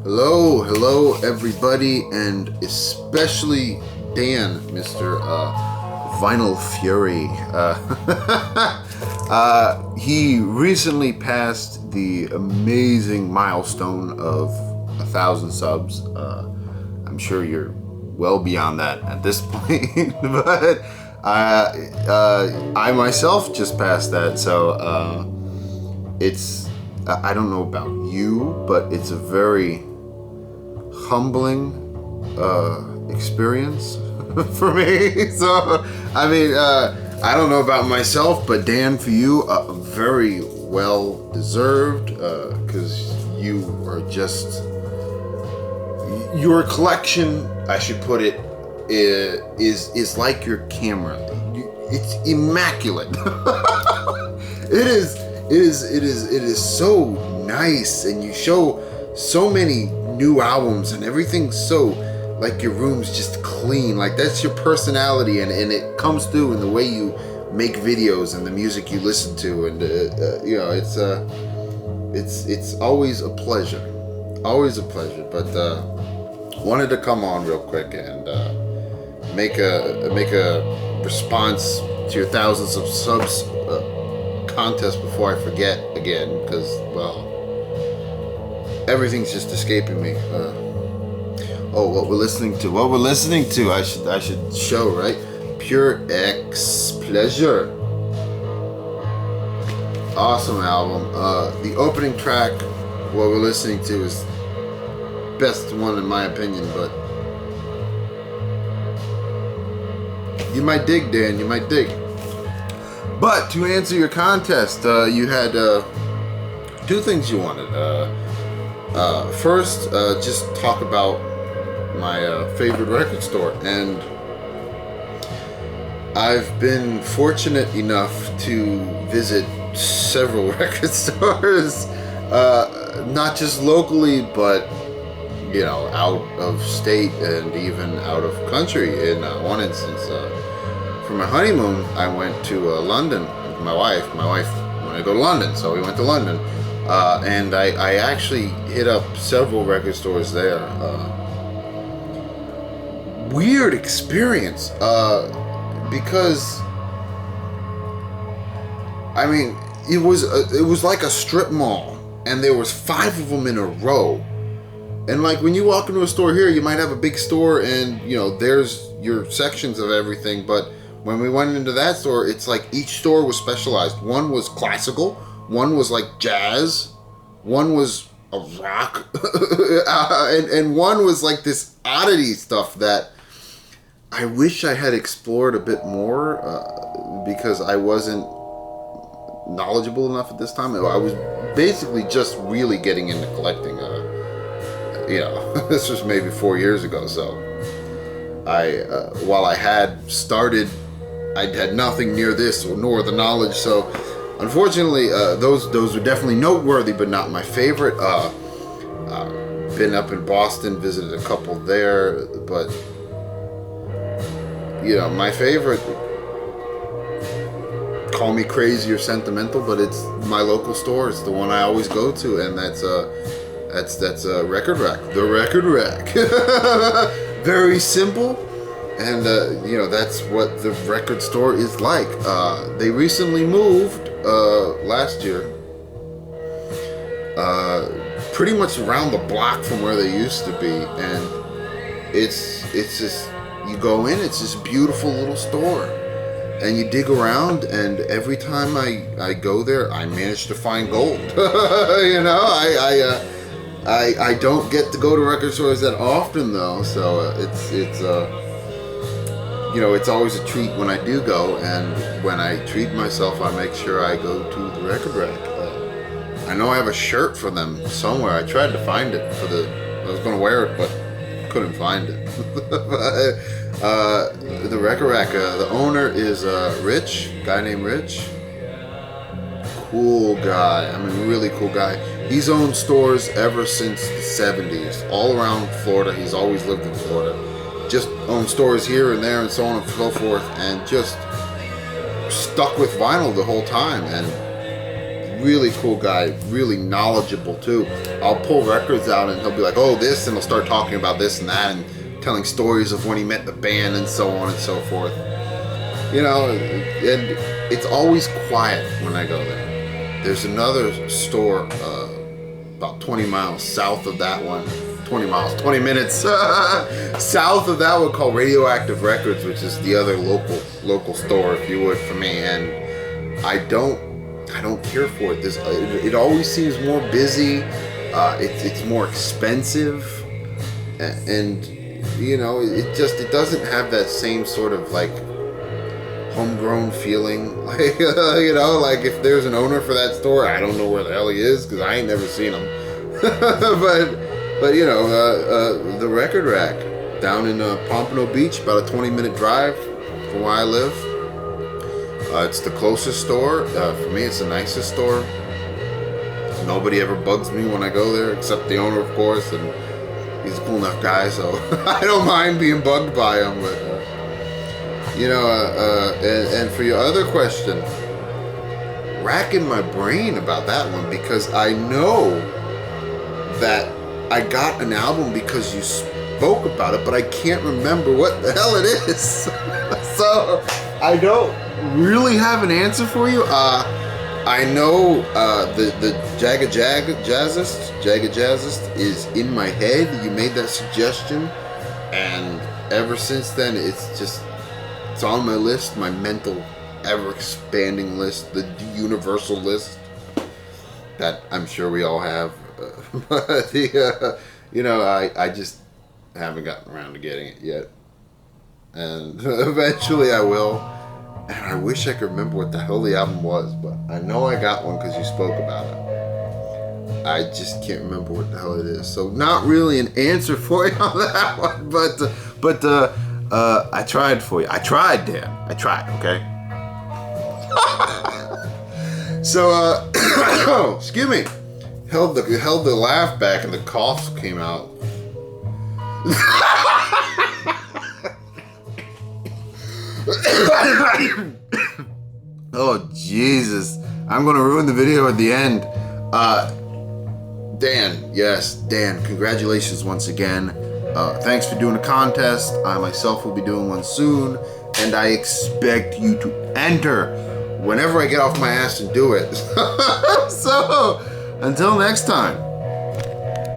Hello everybody, and especially Dan, Mr. Vinylfury. He recently passed the amazing milestone of 1,000 subs. I'm sure you're well beyond that at this point, but I myself just passed that, so I don't know about you, but it's a very humbling experience for me. So, I mean, I don't know about myself, but Dan, for you, very well deserved, because you are just, your collection, I should put it, is like your camera. It's immaculate. It is so nice, and you show so many new albums, and everything's so, like, your room's just clean. Like, that's your personality, and it comes through in the way you make videos and the music you listen to, and you know, it's always a pleasure, But wanted to come on real quick and make a response to your thousands of subs contest before I forget again, because, well, everything's just escaping me. What we're listening to, I should show, right? Pure X Pleasure. Awesome album. The opening track, what we're listening to, is best one in my opinion, but you might dig, Dan, you might dig. But to answer your contest, you had two things you wanted. First, just talk about my favorite record store, and I've been fortunate enough to visit several record stores, not just locally, but, you know, out of state and even out of country. In one instance, for my honeymoon, I went to London with my wife. My wife wanted to go to London, so we went to London. And I actually hit up several record stores there. Weird experience, because, I mean, it was like a strip mall, and there was 5 of them in a row. And, like, when you walk into a store here, you might have a big store, and, you know, there's your sections of everything. But when we went into that store, it's like each store was specialized. One was classical, one was like jazz, one was a rock, and one was like this oddity stuff that I wish I had explored a bit more, because I wasn't knowledgeable enough at this time. I was basically just really getting into collecting. You know, this was maybe 4 years ago, so while I had started, I had nothing near this nor the knowledge. So unfortunately, those were definitely noteworthy, but not my favorite. Been up in Boston, visited a couple there, but, you know, my favorite, call me crazy or sentimental, but it's my local store. It's the one I always go to, and that's Record Rack. The Record Rack. Very simple, and you know, that's what the record store is like. They recently moved last year, pretty much around the block from where they used to be, and it's just, you go in, it's this beautiful little store, and you dig around, and every time I go there, I manage to find gold. You know, I don't get to go to record stores that often, though, so it's you know, it's always a treat when I do go, and when I treat myself, I make sure I go to the Record Rack. I know I have a shirt for them somewhere. I tried to find it I was going to wear it, but couldn't find it. The Record Rack, the owner is Rich, a guy named Rich. Cool guy. I mean, really cool guy. He's owned stores ever since the 70s, all around Florida. He's always lived in Florida. Just owned stores here and there and so on and so forth, and just stuck with vinyl the whole time, and really cool guy, really knowledgeable too. I'll pull records out and he'll be like, oh, this, and he'll start talking about this and that and telling stories of when he met the band and so on and so forth. You know, and it's always quiet when I go there. There's another store about 20 miles south of that one. 20 miles, 20 minutes south of that one, called Radioactive Records, which is the other local store, if you would, for me. And I don't care for it. It always seems more busy. It's more expensive, and you know, it doesn't have that same sort of like homegrown feeling. Like you know, like if there's an owner for that store, I don't know where the hell he is because I ain't never seen him. But you know, the Record Rack down in Pompano Beach, about a 20-minute drive from where I live. It's the closest store. For me, it's the nicest store. Nobody ever bugs me when I go there, except the owner, of course, and he's a cool enough guy, so I don't mind being bugged by him. But you know, and for your other question, racking my brain about that one because I know that I got an album because you spoke about it, but I can't remember what the hell it is. So I don't really have an answer for you. I know the Jagged Jazzist is in my head. You made that suggestion, and ever since then, it's on my list, my mental, ever-expanding list, the universal list that I'm sure we all have. But you know, I just haven't gotten around to getting it yet, and eventually I will. And I wish I could remember what the hell the album was, but I know I got one because you spoke about it. I just can't remember what the hell it is, so not really an answer for you on that one. But I tried for you. I tried, Dan. I tried. Okay. So excuse me. Held the laugh back and the coughs came out. Oh Jesus! I'm gonna ruin the video at the end. Dan, congratulations once again. Thanks for doing a contest. I myself will be doing one soon, and I expect you to enter whenever I get off my ass and do it. So, until next time.